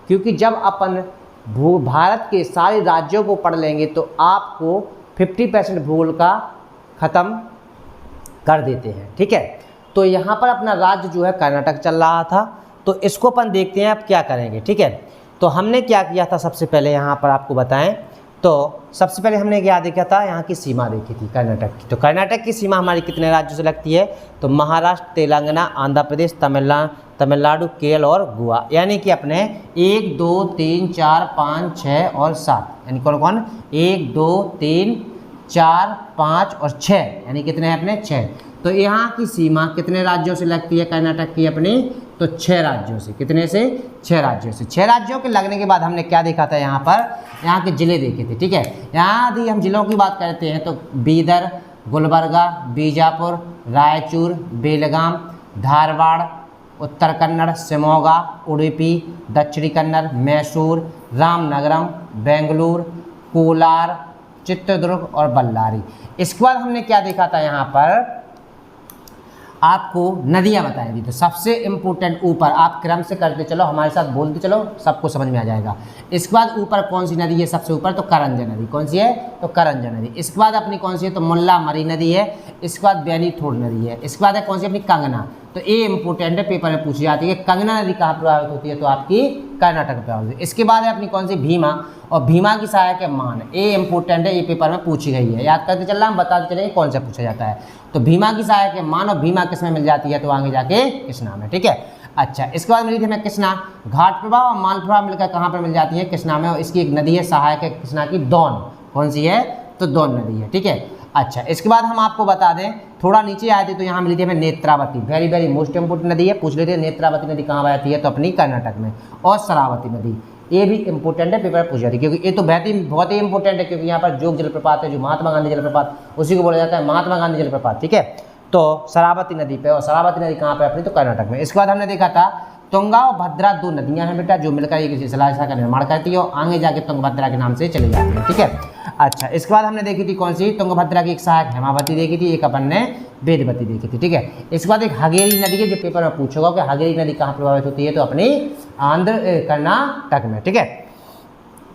क्योंकि जब अपन भारत के सारे राज्यों को पढ़ लेंगे तो आपको 50% भूगोल का ख़त्म कर देते हैं, ठीक है। तो यहाँ पर अपना राज्य जो है कर्नाटक चल रहा था, तो इसको अपन देखते हैं अब क्या करेंगे, ठीक है। तो हमने क्या किया था, सबसे पहले यहाँ पर आपको बताएं तो सबसे पहले हमने क्या देखा था, यहाँ की सीमा देखी थी कर्नाटक की। तो कर्नाटक की सीमा हमारी कितने राज्यों से लगती है, तो महाराष्ट्र, तेलंगाना, आंध्र प्रदेश, तमिलनाडु, केरल और गोवा, यानी कि अपने 1 2 3 4 5 6 और 7, यानी कौन कौन, 1 2 3 4 5 और 6, यानी कितने हैं अपने 6। तो यहाँ की सीमा कितने राज्यों से लगती है कर्नाटक की अपनी, तो 6 राज्यों से। कितने से? 6 राज्यों से। 6 राज्यों के लगने के बाद हमने क्या देखा था यहाँ पर, यहाँ के ज़िले देखे थे, ठीक है। यहाँ यदि हम जिलों की बात करते हैं तो बीदर, गुलबर्गा, बीजापुर, रायचूर, बेलगाम, धारवाड़, उत्तर कन्नड़, शिमोगा, उडुपी, दक्षिणी कन्नड़, मैसूर, रामनगरम, बेंगलुरु, कोलार, चित्रदुर्ग और बल्लारी। इसके बाद हमने क्या देखा था, यहाँ पर आपको नदियाँ बताई थी। तो सबसे इम्पोर्टेंट ऊपर आप क्रम से करते चलो, हमारे साथ बोलते चलो, सबको समझ में आ जाएगा। इसके बाद ऊपर कौन सी नदी है सबसे ऊपर, तो करंज नदी। कौन सी है, तो करंज नदी। इसके बाद अपनी कौन सी है, तो मुल्ला मरी नदी है। इसके बाद बेनीथोड़ नदी है। इसके बाद है कौन सी अपनी कंगना। तो ये इंपॉर्टेंट है, पेपर में पूछी जाती है। कंगना नदी कहाँ प्रभावित होती है, तो आपकी कर्नाटक में प्रभावित होती है। इसके बाद है अपनी कौन सी भीमा, और भीमा की सहायक है मान। ये इंपॉर्टेंट है, ये पेपर में पूछी गई है, याद करते चलना, हम बताते चलेंगे कौन सा पूछा जाता है। तो भीमा की सहायक है मान, और भीमा किस में मिल जाती है, तो आगे जाके कृष्णा में, ठीक है। अच्छा, इसके बाद मिली थी हमें कृष्णा। घाट प्रभाव और माल प्रभाव मिलकर कहाँ पर मिल जाती है, कृष्णा में। और इसकी एक नदी है सहायक है कृष्णा की, दोन। कौन सी है, तो दोन नदी है, ठीक है। अच्छा, इसके बाद हम आपको बता दें, थोड़ा नीचे आए थे तो यहाँ मिली थी हमें Netravati. Very very most important नदी है, पूछ लेते हैं नेत्रावती नदी कहाँ बहती है, तो अपनी कर्नाटक में। और शरावती नदी, ये भी इंपॉर्टेंट है, पेपर पूछ जाती है, क्योंकि ये तो बहुत ही इंपॉर्टेंट है, क्योंकि यहाँ पर जोग जलप्रपात है, जो महात्मा गांधी जलप्रपात, उसी को बोला जाता है महात्मा गांधी जलप्रपात, ठीक है। तो शरावती नदी पे, और शरावती नदी कहाँ पे अपनी, तो कर्नाटक में। इसके बाद हमने देखा था तुंगा और भद्रा 2 नदियाँ हैं बेटा, जो मिलकर एक जलाशय का निर्माण करती है, और आगे जाके तुंगभद्रा के नाम से चली जाती है, ठीक है। अच्छा, इसके बाद हमने देखी थी कौन सी, तुंगभद्रा की एक सहायक हेमावती देखी थी, एक अपन ने वेदवती देखी थी, ठीक है। इसके बाद एक हगेरी नदी है, जो पेपर में पूछोगा कि हगेरी नदी कहाँ प्रभावित होती है, तो अपनी कर्नाटक में, ठीक है।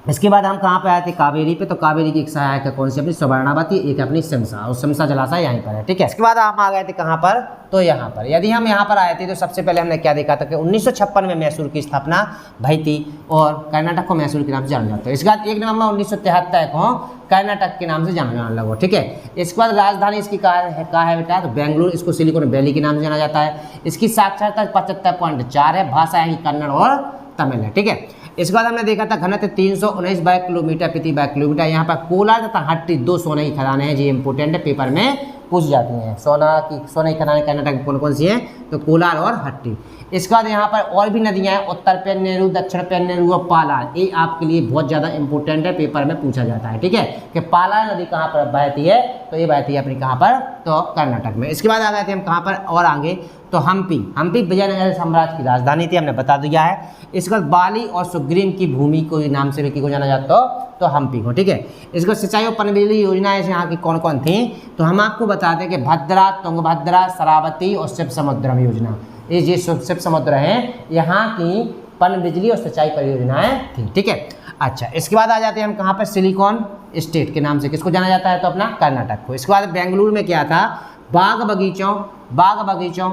इसके बाद हम कहाँ पे आए थे, कावेरी पे। तो कावेरी की एक सहायक है कौन सी, अपनी स्वर्णावती, एक अपनी सिमसा, और सिमसा जलाशय यहीं पर है, ठीक है। इसके बाद हम आ गए थे कहाँ पर, तो यहाँ पर। यदि हम यहाँ पर आए थे तो सबसे पहले हमने क्या देखा था कि 1956 में मैसूर की स्थापना भई थी, और कर्नाटक को मैसूर के नाम से जाना जाता है। इसके बाद 1 नवंबर 1973 को कर्नाटक के नाम से जाना लगा, ठीक है। इसके बाद राजधानी इसकी कहाँ है बेटा, तो बेंगलुरु। इसको सिलिकॉन वैली के नाम से जाना जाता है। इसकी साक्षरता 75.4 है। भाषा है कन्नड़ और तमिल है, ठीक है। इसके बाद हमने देखा था घनत्व 319 वर्ग किलोमीटर प्रति वर्ग किलोमीटर। यहाँ पर कोलार तथा हट्टी 2 सोने की खदानें हैं, जो इंपोर्टेंट है, पेपर में पूछ जाती हैं। सोने की खदानें कर्नाटक में कौन कौन सी हैं, तो कोलार और हट्टी। इसके बाद यहाँ पर और भी नदियाँ हैं, उत्तर पेन्नेरू, दक्षिण पेन्नेरू और पालार। ये आपके लिए बहुत ज़्यादा इंपॉर्टेंट है, पेपर में पूछा जाता है, ठीक है, कि पालार नदी कहाँ पर बहती है, तो ये बहती है अपनी कहाँ पर, तो कर्नाटक में। इसके बाद आ गए थे हम कहाँ पर, और आगे तो हम्पी विजयनगर साम्राज्य की राजधानी थी, हमने बता दिया है। इसके बाद बाली और सुग्रीव की भूमि को नाम से भी को जाना जाता तो हम्पी को, ठीक है। इसको सिंचाई और पनबिजली योजनाएं यहाँ की कौन कौन थी, तो हम आपको बता दें कि भद्रा, तुंगभद्रा, शरावती और शिव समुद्रम योजना, ये जो शिव समुद्र हैं, यहाँ की पनबिजली और सिंचाई परियोजनाएं थी, ठीक है। अच्छा, इसके बाद आ जाते हैं हम कहाँ पर, सिलिकॉन स्टेट के नाम से किसको जाना जाता है, तो अपना कर्नाटक को। इसके बाद बेंगलुरु में क्या था, बाग बगीचों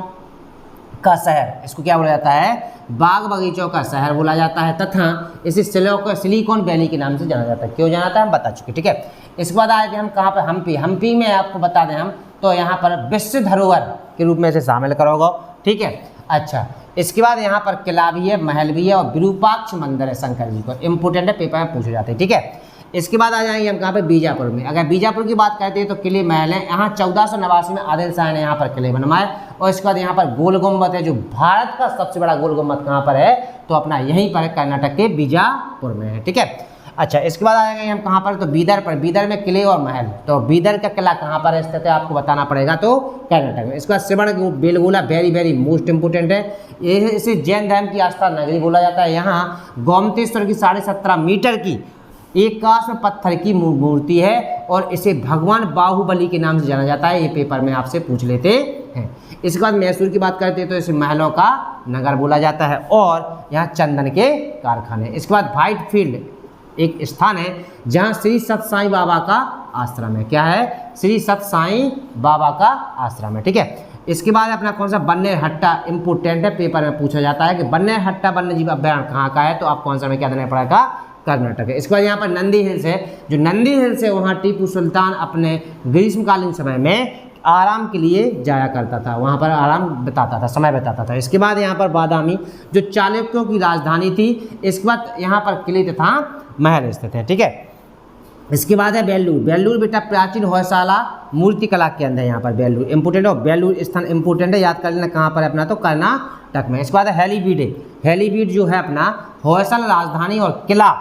का शहर, इसको क्या बोला जाता है, बाग बगीचों का शहर बोला जाता है, तथा इसे सिलिकॉन वैली के नाम से जाना जाता है। क्यों जाना जाता है, हम बता चुके, ठीक है। इसके बाद आए थे हम कहाँ पर, हम्पी में आपको बता दें हम, तो यहाँ पर विश्व धरोहर के रूप में इसे शामिल करोगे, ठीक है। अच्छा, इसके बाद यहाँ पर किला भी है, महल भी है, और विरूपाक्ष मंदिर है शंकर जी को, इंपोर्टेंट है, पेपर में पूछे जाते हैं, ठीक है। इसके बाद आ जाएंगे हम कहाँ पे, बीजापुर में। अगर बीजापुर की बात करते हैं तो किले महल हैं। यहाँ 1489 में आदिल शाह ने यहाँ पर किले बनवाए। और इसके बाद यहाँ पर गोल गुम्बद है, जो भारत का सबसे बड़ा गोल गुम्बद कहाँ पर है, तो अपना यहीं पर है, कर्नाटक के बीजापुर में है, ठीक है। अच्छा, इसके बाद आ जाएंगे हम कहाँ पर, तो बीदर पर। बीदर में किले और महल, तो बीदर का किला कहाँ पर स्थित है आपको बताना पड़ेगा, तो कर्नाटक में। इसके बाद Shravana Belagola, very very most important है, ये इसे जैन धर्म की आस्था नगरी बोला जाता है। यहाँ गोमतेश्वर की 17.5 मीटर की एकाश में पत्थर की मूर्ति है, और इसे भगवान बाहुबली के नाम से जाना जाता है, ये पेपर में आपसे पूछ लेते हैं। इसके बाद मैसूर की बात करते हैं तो इसे महलों का नगर बोला जाता है, और यहाँ चंदन के कारखाने। इसके बाद व्हाइट फील्ड एक स्थान है जहाँ श्री सत साईं बाबा का आश्रम है। क्या है, श्री सत साईं बाबा का आश्रम है, ठीक है। इसके बाद अपना कौन सा, बन्नेरहट्टा, इंपोर्टेंट है, पेपर में पूछा जाता है कि बन्नेरहट्टा वन्यजीव अभ्यारण्य कहाँ का है, तो आपको आंसर में क्या देना पड़ेगा, कर्नाटक है। इसके बाद यहाँ पर नंदी हिल्स है, जो नंदी हिल्स है वहाँ टीपू सुल्तान अपने ग्रीष्मकालीन समय में आराम के लिए जाया करता था, वहाँ पर आराम बिताता था, समय बिताता था। इसके बाद यहाँ पर बादामी, जो चालुक्यों की राजधानी थी। इसके बाद यहाँ पर किले तथा महल स्थित है, ठीक है। इसके बाद है बेल्लूर। बेल्लूर बेटा प्राचीन होयसाला मूर्ति कला के अंदर यहाँ पर बेल्लूर इंपोर्टेंट है। बेल्लूर स्थान इंपोर्टेंट है, याद कर लेना कहाँ पर है अपना, तो कर्नाटक में। इसके बाद है हैलीबीड। हैलीबीड जो है अपना होयसल राजधानी और किला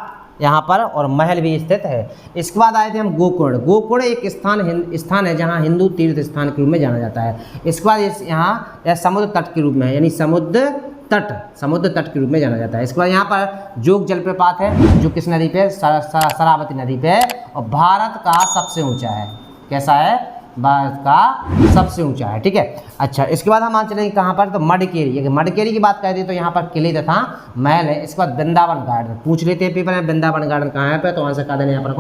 यहाँ पर और महल भी स्थित है। इसके बाद आए थे हम गोकर्ण। गोकर्ण एक स्थान है जहाँ हिंदू तीर्थ स्थान के रूप में जाना जाता है। इसके बाद यहाँ यह समुद्र तट के रूप में है, यानी समुद्र तट के रूप में जाना जाता है। इसके बाद यहाँ पर जोग जलप्रपात है जो किस नदी पे, शरावती नदी पे है और भारत का सबसे ऊंचा है। कैसा है? भारत का सबसे ऊंचा है, ठीक है। अच्छा, इसके बाद हम आ चलेंगे कहाँ पर, तो मडकेरी। मडकेरी की बात करें तो यहाँ पर किले तथा महल है। इसके बाद वृंदावन गार्डन पूछ लेते हैं पेपर में, वृंदावन गार्डन कहाँ है पे, तो आंसर का देना यहाँ पर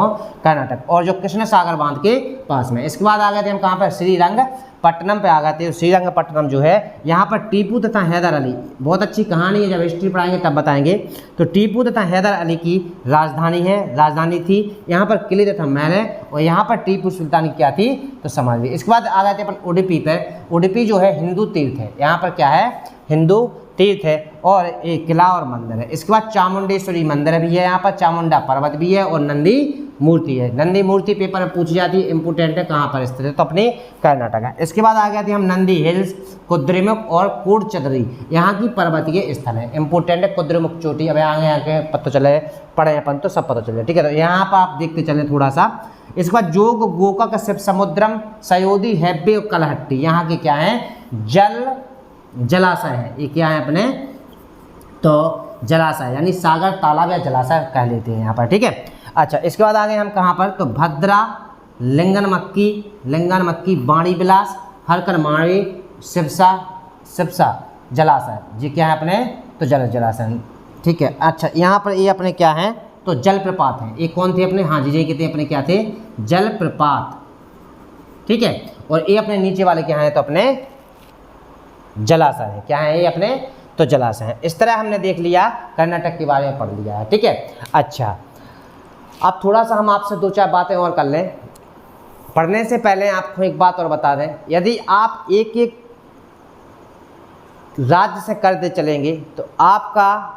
कर्नाटक, और जो कृष्ण सागर बांध के पास में। इसके बाद आ गए थे हम कहाँ पर, श्रीरंगपट्टनम पे आ गए थे। श्रीरंगपट्टनम जो है यहाँ पर टीपू तथा हैदर अली, बहुत अच्छी कहानी है, जब हिस्ट्री पढ़ाएंगे तब बताएंगे। तो टीपू तथा हैदर अली की राजधानी थी। यहाँ पर किले तथा महल है और यहाँ पर टीपू सुल्तान की क्या थी, तो समाधि। इसके बाद आ गए थे अपन उडुपी पर। उडुपी जो है हिंदू तीर्थ है, यहाँ पर क्या है, हिंदू तीर्थ है और एक किला और मंदिर है। इसके बाद चामुंडेश्वरी मंदिर भी है, यहाँ पर चामुंडा पर्वत भी है और नंदी मूर्ति है। नंदी मूर्ति पेपर में पूछी जाती है, इंपोर्टेंट है, कहाँ पर स्थित है, तो अपने कर्नाटक है। इसके बाद आ गए थे हम नंदी हिल्स, कुद्रेमुख और कोडचदरी, यहाँ की पर्वतीय स्थल है, इंपोर्टेंट है। कुद्रेमुख चोटी, अब आगे पता चले पढ़े अपन तो सब पता चले, ठीक है। तो यहाँ पर आप देखते चले थोड़ा सा। इसके बाद जोग, गोकाक, शिव समुद्रम, सयोदी, हैब्बे और कलहट्टी, यहाँ के क्या है, जलाशय है। ये क्या है अपने, तो जलाशय यानी सागर, तालाब या जलाशय कह लेते हैं यहाँ पर, ठीक है। अच्छा, इसके बाद आ गए हम कहाँ पर, तो भद्रा, लिंगनमक्की, बाणी विलास, हरकनमाड़ी, शिवसा जलाशय, ये क्या है अपने, तो जलाशय, ठीक है। अच्छा, यहाँ पर ये अपने क्या है, तो जलप्रपात है। ये कौन थे अपने, हाँ जी, ये कहते हैं अपने क्या थे, जलप्रपात, ठीक है। और ये अपने नीचे वाले क्या हैं, तो अपने जलाशय है। क्या है ये अपने, तो जलाशय है। इस तरह हमने देख लिया, कर्नाटक के बारे में पढ़ लिया है, ठीक है। अच्छा, अब थोड़ा सा हम आपसे दो चार बातें और कर लें। पढ़ने से पहले आपको एक बात और बता दें, यदि आप एक एक राज्य से करते चलेंगे तो आपका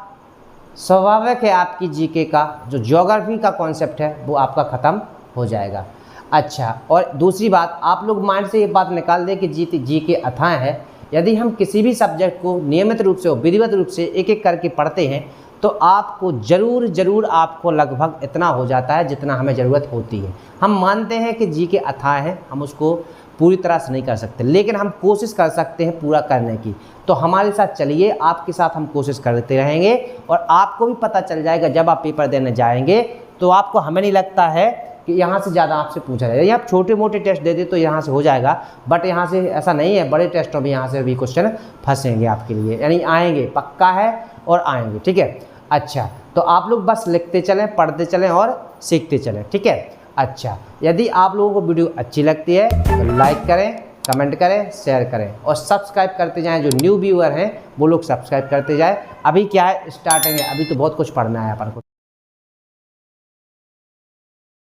स्वाभाविक है, आपकी जीके का जो ज्योग्राफी का कॉन्सेप्ट है वो आपका ख़त्म हो जाएगा। अच्छा, और दूसरी बात, आप लोग माइंड से ये बात निकाल दें कि जीके अथाह है। यदि हम किसी भी सब्जेक्ट को नियमित रूप से और विधिवत रूप से एक एक करके पढ़ते हैं तो आपको ज़रूर आपको लगभग इतना हो जाता है जितना हमें ज़रूरत होती है। हम मानते हैं कि जीके अथाह है, हम उसको पूरी तरह से नहीं कर सकते, लेकिन हम कोशिश कर सकते हैं पूरा करने की। तो हमारे साथ चलिए, आपके साथ हम कोशिश करते रहेंगे और आपको भी पता चल जाएगा जब आप पेपर देने जाएंगे तो आपको, हमें नहीं लगता है कि यहाँ से ज़्यादा आपसे पूछा जाएगा। यदि आप छोटे मोटे टेस्ट दे दे तो यहाँ से हो जाएगा, बट यहाँ से ऐसा नहीं है, बड़े टेस्टों में यहाँ से भी क्वेश्चन फंसेंगे आपके लिए, यानी आएंगे, पक्का है और आएंगे, ठीक है। अच्छा, तो आप लोग बस लिखते चलें, पढ़ते चलें और सीखते चलें, ठीक है। अच्छा, यदि आप लोगों को वीडियो अच्छी लगती है तो लाइक करें, कमेंट करें, शेयर करें और सब्सक्राइब करते जाएं। जो न्यू व्यूअर हैं वो लोग सब्सक्राइब करते जाएं। अभी क्या है, स्टार्टिंग है, अभी तो बहुत कुछ पढ़ना है अपन को।